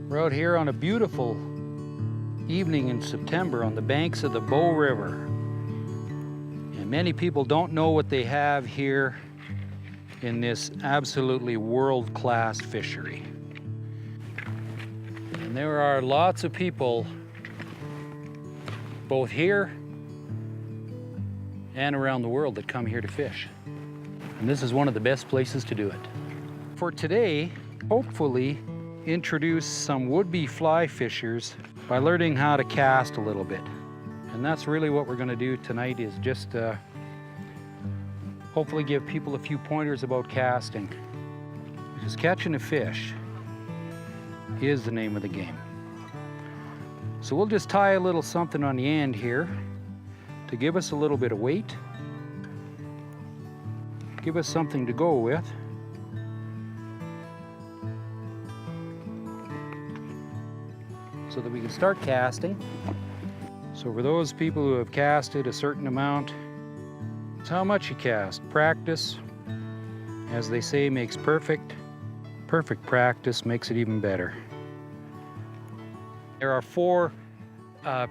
We're out here on a beautiful evening in September on the banks of the Bow River. And many people don't know what they have here in this absolutely world-class fishery. And there are lots of people both here and around the world that come here to fish. And this is one of the best places to do it. For today, hopefully introduce some would-be fly fishers by learning how to cast a little bit. And that's really what we're going to do tonight, is just hopefully give people a few pointers about casting. Because catching a fish is the name of the game. So we'll just tie a little something on the end here to give us a little bit of weight, give us something to go with. So that we can start casting. So for those people who have casted a certain amount, it's how much you cast. Practice, as they say, makes perfect. Perfect practice makes it even better. There are four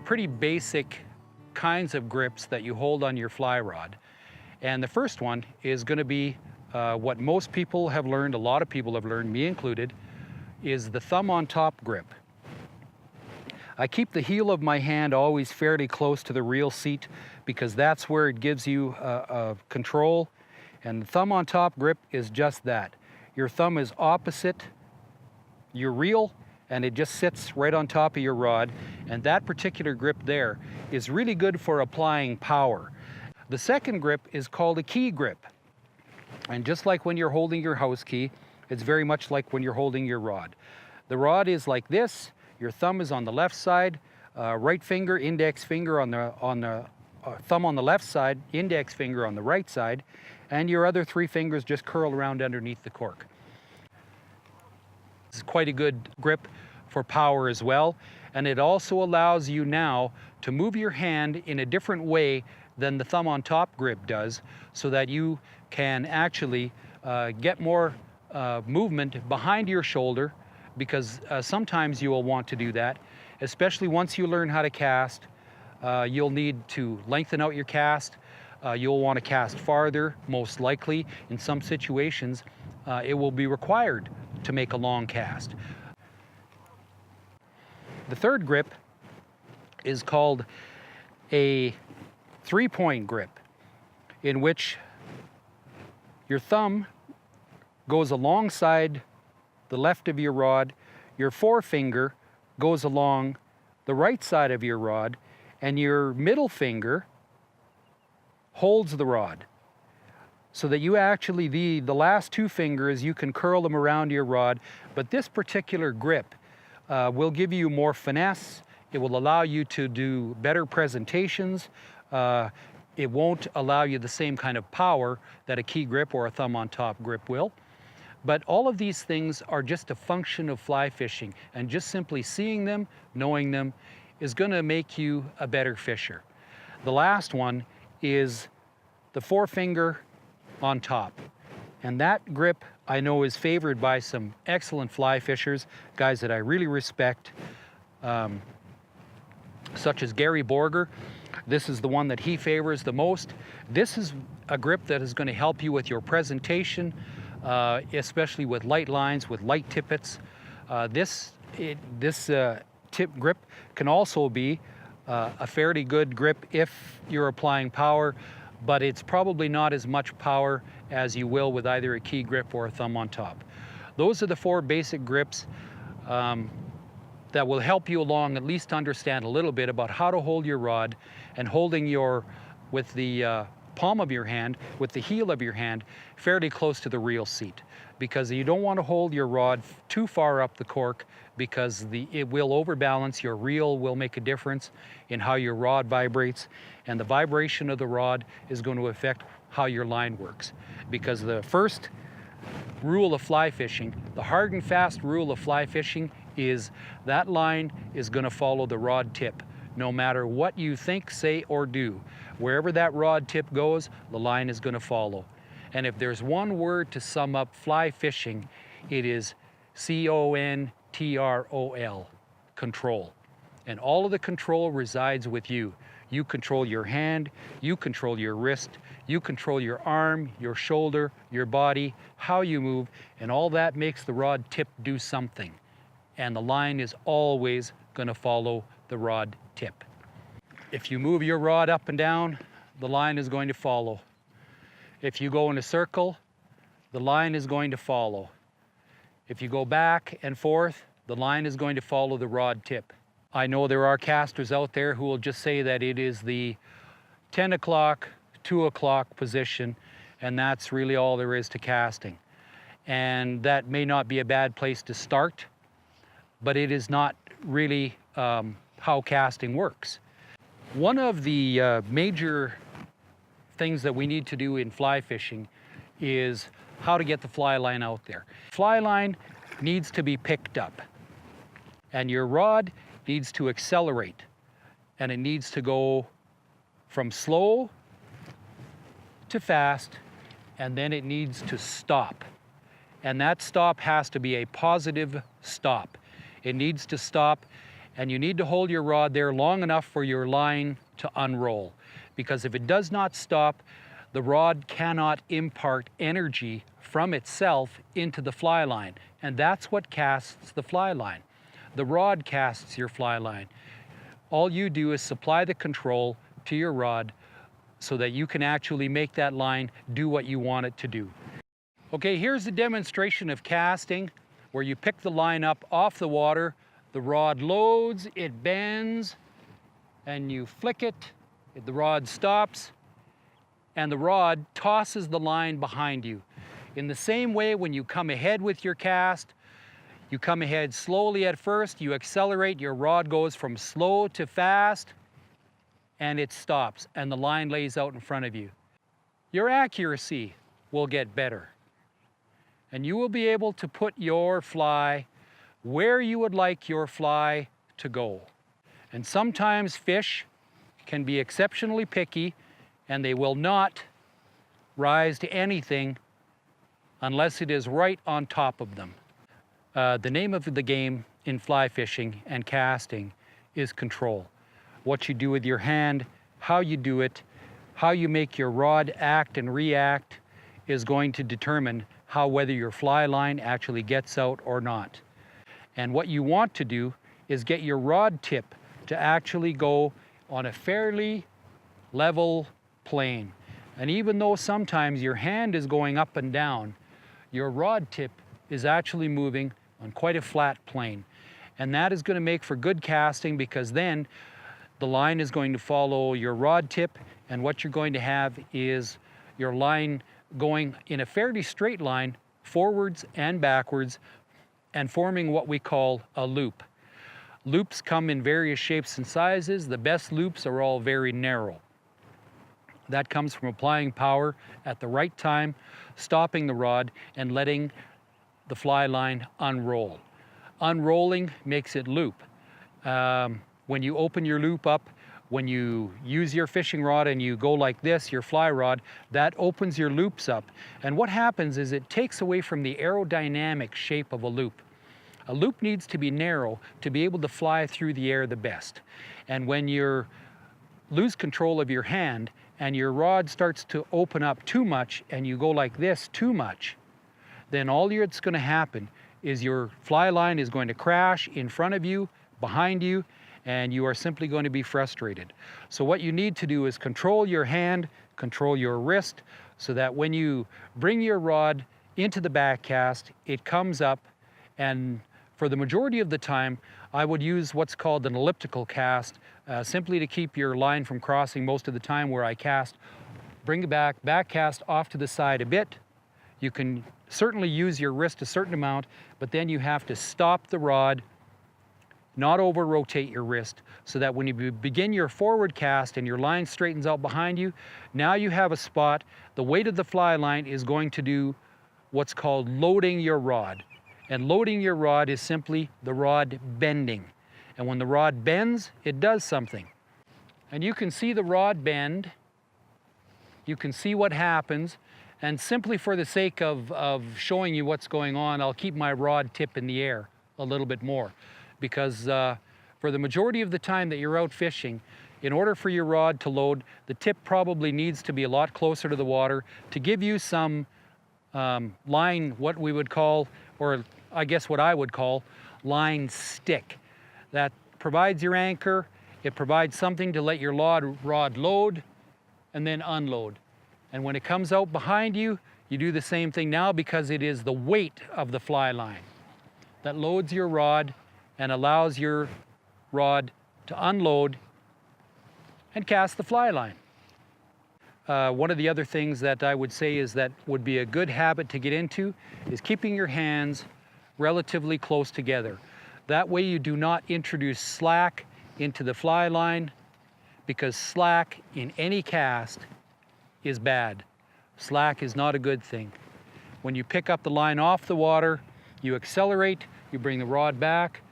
pretty basic kinds of grips that you hold on your fly rod. And the first one is going to be what most people have learned, a lot of people have learned, me included, is the thumb on top grip. I keep the heel of my hand always fairly close to the reel seat because that's where it gives you control. And the thumb on top grip is just that. Your thumb is opposite your reel and it just sits right on top of your rod. And that particular grip there is really good for applying power. The second grip is called a key grip. And just like when you're holding your house key, it's very much like when you're holding your rod. The rod is like this. Your thumb is on the left side, right finger, index finger on the thumb on the left side, index finger on the right side, and your other three fingers just curl around underneath the cork. This is quite a good grip for power as well, and it also allows you now to move your hand in a different way than the thumb on top grip does, so that you can actually get more movement behind your shoulder, because sometimes you will want to do that, especially once you learn how to cast. You'll need to lengthen out your cast. You'll want to cast farther, most likely. In some situations, it will be required to make a long cast. The third grip is called a three-point grip, in which your thumb goes alongside the left of your rod, your forefinger goes along the right side of your rod, and your middle finger holds the rod. So that you actually, the last two fingers, you can curl them around your rod, but this particular grip will give you more finesse. It will allow you to do better presentations. It won't allow you the same kind of power that a key grip or a thumb on top grip will. But all of these things are just a function of fly fishing, and just simply seeing them, knowing them, is going to make you a better fisher. The last one is the forefinger on top. And that grip I know is favored by some excellent fly fishers, guys that I really respect, such as Gary Borger. This is the one that he favors the most. This is a grip that is going to help you with your presentation, especially with light lines, with light tippets. This tip grip can also be a fairly good grip if you're applying power, but it's probably not as much power as you will with either a key grip or a thumb on top. Those are the four basic grips that will help you along, at least understand a little bit about how to hold your rod, and holding with the palm of your hand, with the heel of your hand, fairly close to the reel seat. Because you don't want to hold your rod too far up the cork, because it will overbalance. Your reel will make a difference in how your rod vibrates, and the vibration of the rod is going to affect how your line works. Because the first rule of fly fishing, the hard and fast rule of fly fishing, is that line is going to follow the rod tip, no matter what you think, say, or do. Wherever that rod tip goes, the line is going to follow. And if there's one word to sum up fly fishing, it is CONTINUE. Control, control. And all of the control resides with you. You control your hand, you control your wrist, you control your arm, your shoulder, your body, how you move, and all that makes the rod tip do something. And the line is always going to follow the rod tip. If you move your rod up and down, the line is going to follow. If you go in a circle, the line is going to follow. If you go back and forth, the line is going to follow the rod tip. I know there are casters out there who will just say that it is the 10 o'clock, 2 o'clock position, and that's really all there is to casting. And that may not be a bad place to start, but it is not really how casting works. One of the major things that we need to do in fly fishing is how to get the fly line out there. Fly line needs to be picked up, and your rod needs to accelerate, and it needs to go from slow to fast, and then it needs to stop. And that stop has to be a positive stop. It needs to stop, and you need to hold your rod there long enough for your line to unroll. Because if it does not stop, the rod cannot impart energy from itself into the fly line. And that's what casts the fly line. The rod casts your fly line. All you do is supply the control to your rod so that you can actually make that line do what you want it to do. Okay, here's a demonstration of casting where you pick the line up off the water, the rod loads, it bends, and you flick it, the rod stops, and the rod tosses the line behind you. In the same way, when you come ahead with your cast, you come ahead slowly at first, you accelerate, your rod goes from slow to fast, and it stops, and the line lays out in front of you. Your accuracy will get better, and you will be able to put your fly where you would like your fly to go. And sometimes fish can be exceptionally picky, and they will not rise to anything unless it is right on top of them. The name of the game in fly fishing and casting is control. What you do with your hand, how you do it, how you make your rod act and react is going to determine whether your fly line actually gets out or not. And what you want to do is get your rod tip to actually go on a fairly level plane. And even though sometimes your hand is going up and down, your rod tip is actually moving on quite a flat plane. And that is going to make for good casting, because then the line is going to follow your rod tip, and what you're going to have is your line going in a fairly straight line forwards and backwards and forming what we call a loop. Loops come in various shapes and sizes. The best loops are all very narrow. That comes from applying power at the right time, stopping the rod, and letting the fly line unroll. Unrolling makes it loop. When you open your loop up, when you use your fishing rod and you go like this, your fly rod, that opens your loops up. And what happens is it takes away from the aerodynamic shape of a loop. A loop needs to be narrow to be able to fly through the air the best. And when you lose control of your hand and your rod starts to open up too much and you go like this too much, then all that's going to happen is your fly line is going to crash in front of you, behind you, and you are simply going to be frustrated. So what you need to do is control your hand, control your wrist, so that when you bring your rod into the back cast, it comes up, and for the majority of the time, I would use what's called an elliptical cast, simply to keep your line from crossing most of the time where I cast. Bring it back cast off to the side a bit. You can certainly use your wrist a certain amount, but then you have to stop the rod, not over rotate your wrist, so that when you begin your forward cast and your line straightens out behind you, now you have a spot. The weight of the fly line is going to do what's called loading your rod. And loading your rod is simply the rod bending. And when the rod bends, it does something. And you can see the rod bend. You can see what happens. And simply for the sake of showing you what's going on, I'll keep my rod tip in the air a little bit more, because for the majority of the time that you're out fishing, in order for your rod to load, the tip probably needs to be a lot closer to the water to give you some line, what we would call, or I guess what I would call, line stick. That provides your anchor, it provides something to let your rod load and then unload. And when it comes out behind you, you do the same thing now, because it is the weight of the fly line that loads your rod and allows your rod to unload and cast the fly line. One of the other things that I would say is that would be a good habit to get into is keeping your hands relatively close together. That way you do not introduce slack into the fly line, because slack in any cast is bad. Slack is not a good thing. When you pick up the line off the water, you accelerate, you bring the rod back,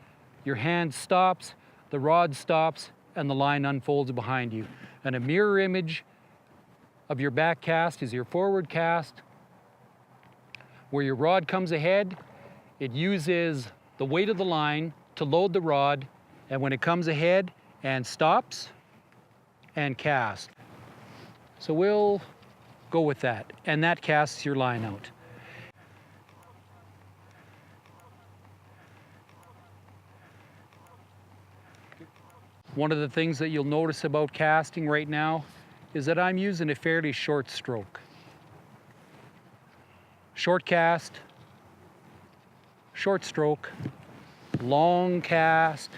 your hand stops, the rod stops, and the line unfolds behind you. And a mirror image of your back cast is your forward cast. Where your rod comes ahead, it uses the weight of the line to load the rod, and when it comes ahead and stops and cast. So we'll go with that, and that casts your line out. One of the things that you'll notice about casting right now is that I'm using a fairly short stroke. Short cast, short stroke, long cast,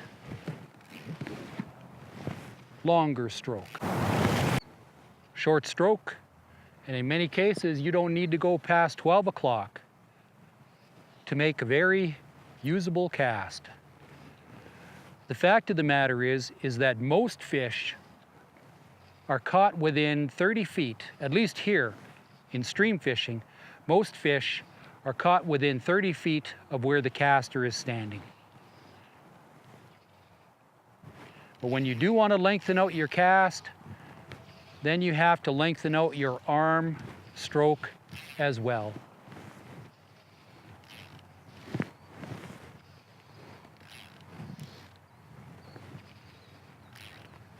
longer stroke. Short stroke, and in many cases you don't need to go past 12 o'clock to make a very usable cast. The fact of the matter is that most fish are caught within 30 feet, at least here in stream fishing, most fish are caught within 30 feet of where the caster is standing. But when you do want to lengthen out your cast, then you have to lengthen out your arm stroke as well.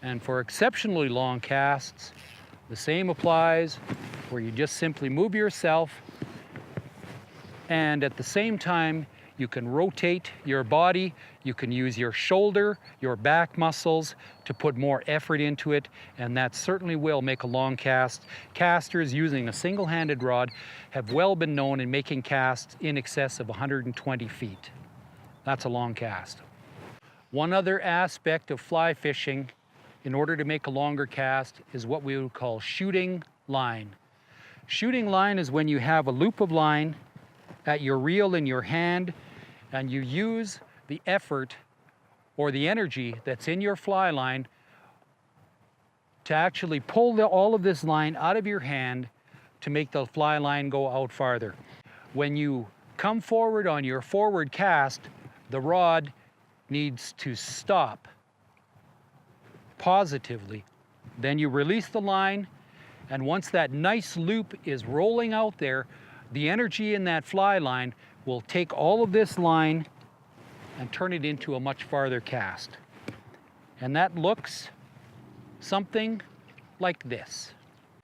And for exceptionally long casts, the same applies, where you just simply move yourself, and at the same time you can rotate your body, you can use your shoulder, your back muscles to put more effort into it, and that certainly will make a long cast. Casters using a single-handed rod have well been known in making casts in excess of 120 feet. That's a long cast. One other aspect of fly fishing in order to make a longer cast is what we would call shooting line. Shooting line is when you have a loop of line at your reel in your hand, and you use the effort or the energy that's in your fly line to actually pull all of this line out of your hand to make the fly line go out farther. When you come forward on your forward cast, the rod needs to stop positively. Then you release the line, and once that nice loop is rolling out there, the energy in that fly line will take all of this line and turn it into a much farther cast. And that looks something like this.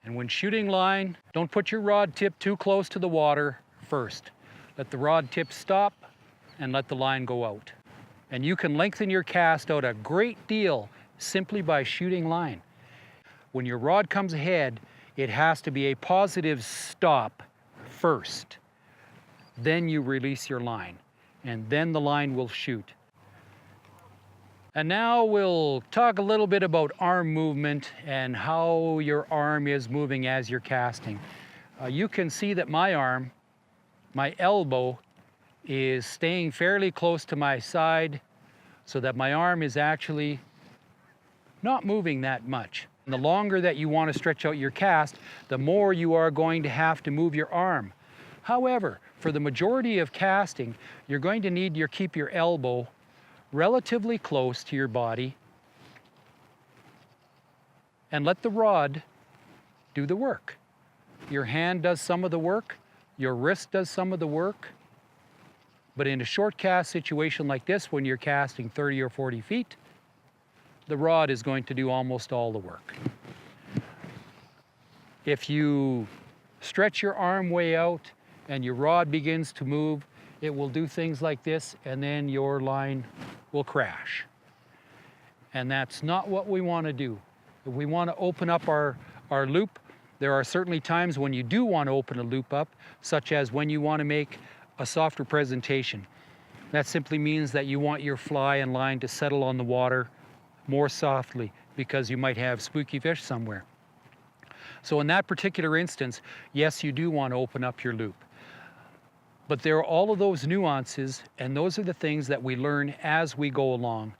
And when shooting line, don't put your rod tip too close to the water first. Let the rod tip stop and let the line go out. And you can lengthen your cast out a great deal simply by shooting line. When your rod comes ahead, it has to be a positive stop first. Then you release your line, and then the line will shoot. And now we'll talk a little bit about arm movement and how your arm is moving as you're casting. You can see that my arm, my elbow, is staying fairly close to my side, so that my arm is actually not moving that much. And the longer that you want to stretch out your cast, the more you are going to have to move your arm. However, for the majority of casting, you're going to need to keep your elbow relatively close to your body and let the rod do the work. Your hand does some of the work, your wrist does some of the work, But in a short cast situation like this, when you're casting 30 or 40 feet, the rod is going to do almost all the work. If you stretch your arm way out and your rod begins to move, it will do things like this, and then your line will crash. And that's not what we want to do. If we want to open up our loop, there are certainly times when you do want to open a loop up, such as when you want to make a softer presentation. That simply means that you want your fly and line to settle on the water more softly because you might have spooky fish somewhere. So in that particular instance, yes, you do want to open up your loop. But there are all of those nuances, and those are the things that we learn as we go along.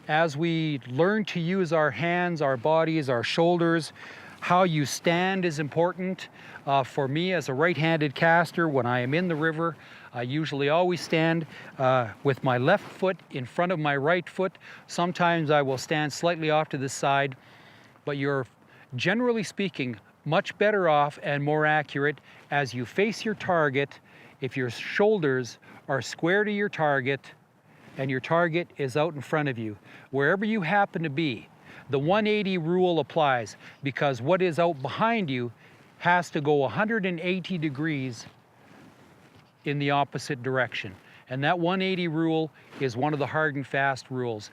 As we learn to use our hands, our bodies, our shoulders, how you stand is important. For me as a right-handed caster, when I am in the river, I usually always stand with my left foot in front of my right foot. Sometimes I will stand slightly off to the side, but you're generally speaking much better off and more accurate as you face your target if your shoulders are square to your target and your target is out in front of you. Wherever you happen to be, the 180 rule applies, because what is out behind you has to go 180 degrees in the opposite direction. And that 180 rule is one of the hard and fast rules.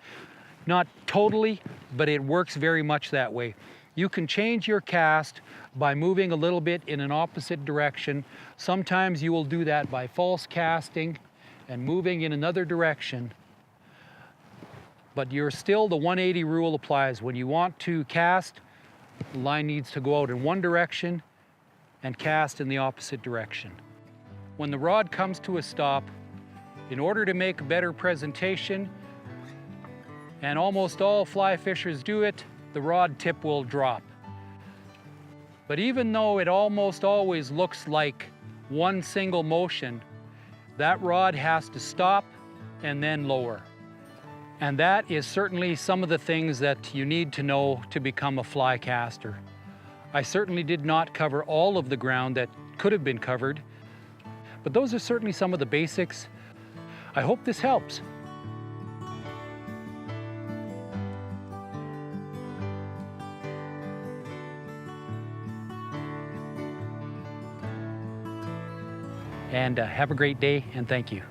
Not totally, but it works very much that way. You can change your cast by moving a little bit in an opposite direction. Sometimes you will do that by false casting and moving in another direction. But you're still, the 180 rule applies. When you want to cast, the line needs to go out in one direction and cast in the opposite direction. When the rod comes to a stop, in order to make a better presentation, and almost all fly fishers do it, the rod tip will drop. But even though it almost always looks like one single motion, that rod has to stop and then lower. And that is certainly some of the things that you need to know to become a fly caster. I certainly did not cover all of the ground that could have been covered, but those are certainly some of the basics. I hope this helps. And have a great day, and thank you.